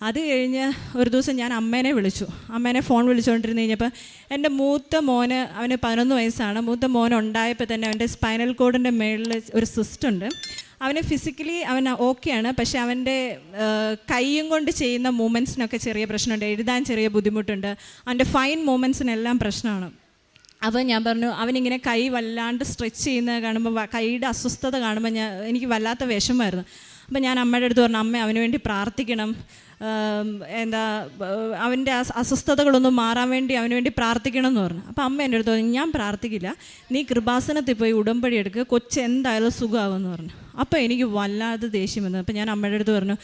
അത് കഴിഞ്ഞ് ഒരു ദിവസം ഞാൻ അമ്മേനെ വിളിച്ചു. അമ്മേനെ ഫോൺ വിളിച്ചുകൊണ്ടിരുന്ന് കഴിഞ്ഞപ്പോൾ എൻ്റെ മൂത്ത മോന്, അവന് 11 വയസ്സാണ്. മൂത്ത മോൻ ഉണ്ടായപ്പോൾ തന്നെ അവൻ്റെ സ്പൈനൽ കോഡിൻ്റെ മേളിൽ ഒരു സിസ്റ്റ് ഉണ്ട്. അവന് ഫിസിക്കലി അവൻ ഓക്കെയാണ്, പക്ഷേ അവൻ്റെ കൈയും കൊണ്ട് ചെയ്യുന്ന മൂമെൻറ്റ്സിനൊക്കെ ചെറിയ പ്രശ്നമുണ്ട്, എഴുതാൻ ചെറിയ ബുദ്ധിമുട്ടുണ്ട്, അവൻ്റെ ഫൈൻ മൂമെൻറ്റ്സിനെല്ലാം പ്രശ്നമാണ്. അപ്പോൾ ഞാൻ പറഞ്ഞു, അവനിങ്ങനെ കൈ വല്ലാണ്ട് സ്ട്രെച്ച് ചെയ്യുന്നത് കാണുമ്പോൾ, കൈയുടെ അസ്വസ്ഥത കാണുമ്പോൾ എനിക്ക് വല്ലാത്ത വിഷമമായിരുന്നു. അപ്പോൾ ഞാൻ അമ്മയുടെ അടുത്ത് പറഞ്ഞു, അമ്മ അവന് വേണ്ടി പ്രാർത്ഥിക്കണം, അവൻ്റെ അസ്വസ്ഥതകളൊന്നും മാറാൻ വേണ്ടി അവന് വേണ്ടി പ്രാർത്ഥിക്കണം എന്ന് പറഞ്ഞു. അപ്പോൾ അമ്മ എൻ്റെ അടുത്ത് പറഞ്ഞു, ഞാൻ പ്രാർത്ഥിക്കില്ല, നീ കൃപാസനത്തിൽ പോയി ഉടമ്പടി എടുക്കുക, എന്തായാലും സുഖമാകുമെന്ന് പറഞ്ഞു. അപ്പോൾ എനിക്ക് വല്ലാതെ ദേഷ്യം വന്നു. അപ്പോൾ ഞാൻ അമ്മയുടെ അടുത്ത് പറഞ്ഞു,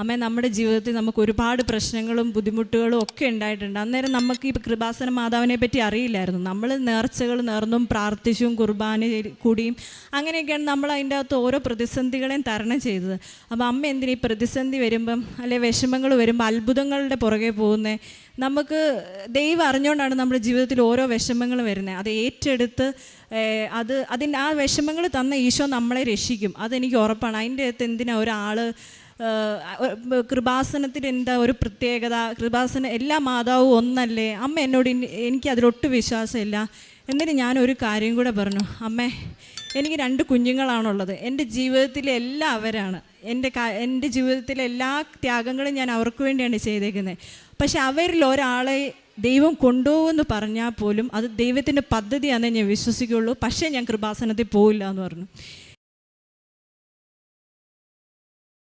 അമ്മ, നമ്മുടെ ജീവിതത്തിൽ നമുക്ക് ഒരുപാട് പ്രശ്നങ്ങളും ബുദ്ധിമുട്ടുകളും ഒക്കെ ഉണ്ടായിട്ടുണ്ട്. അന്നേരം നമുക്ക് ഈ കൃപാസന മാതാവിനെ പറ്റി അറിയില്ലായിരുന്നു. നമ്മൾ നേർച്ചകൾ നേർന്നും പ്രാർത്ഥിച്ചും കുർബാന കൂടിയും അങ്ങനെയൊക്കെയാണ് നമ്മൾ അതിൻ്റെ അകത്ത് ഓരോ പ്രതിസന്ധികളെയും തരണം ചെയ്തത്. അപ്പോൾ അമ്മ എന്തിനാ ഈ പ്രതിസന്ധി വരുമ്പം അല്ലെ വിഷമങ്ങൾ വരുമ്പോൾ അത്ഭുതങ്ങളുടെ പുറകെ പോകുന്നത്? നമുക്ക് ദൈവം അറിഞ്ഞുകൊണ്ടാണ് നമ്മുടെ ജീവിതത്തിൽ ഓരോ വിഷമങ്ങൾ വരുന്നത്. അത് ഏറ്റെടുത്ത് അതിൻ്റെ ആ വിഷമങ്ങൾ തന്ന ഈശോ നമ്മളെ രക്ഷിക്കും, അതെനിക്ക് ഉറപ്പാണ്. അതിൻ്റെ അകത്ത് എന്തിനാ ഒരാൾ കൃപാസനത്തിന് എന്താ ഒരു പ്രത്യേകത? കൃപാസനം എല്ലാ മാതാവും ഒന്നല്ലേ? അമ്മ എന്നോട് എനിക്ക് അതിലൊട്ടും വിശ്വാസമില്ല. എന്നിട്ട് ഞാനൊരു കാര്യം കൂടെ പറഞ്ഞു, അമ്മേ, എനിക്ക് 2 കുഞ്ഞുങ്ങളാണുള്ളത്. എൻ്റെ ജീവിതത്തിലെ എല്ലാം അവരാണ്. എൻ്റെ ജീവിതത്തിലെ എല്ലാ ത്യാഗങ്ങളും ഞാൻ അവർക്ക് വേണ്ടിയാണ് ചെയ്തേക്കുന്നത്. പക്ഷെ അവരിൽ ഒരാളെ ദൈവം കൊണ്ടുപോകുമെന്ന് പറഞ്ഞാൽ പോലും അത് ദൈവത്തിൻ്റെ പദ്ധതിയാണെന്ന് ഞാൻ വിശ്വസിക്കുകയുള്ളൂ. പക്ഷേ ഞാൻ കൃപാസനത്തിൽ പോയില്ല എന്ന് പറഞ്ഞു.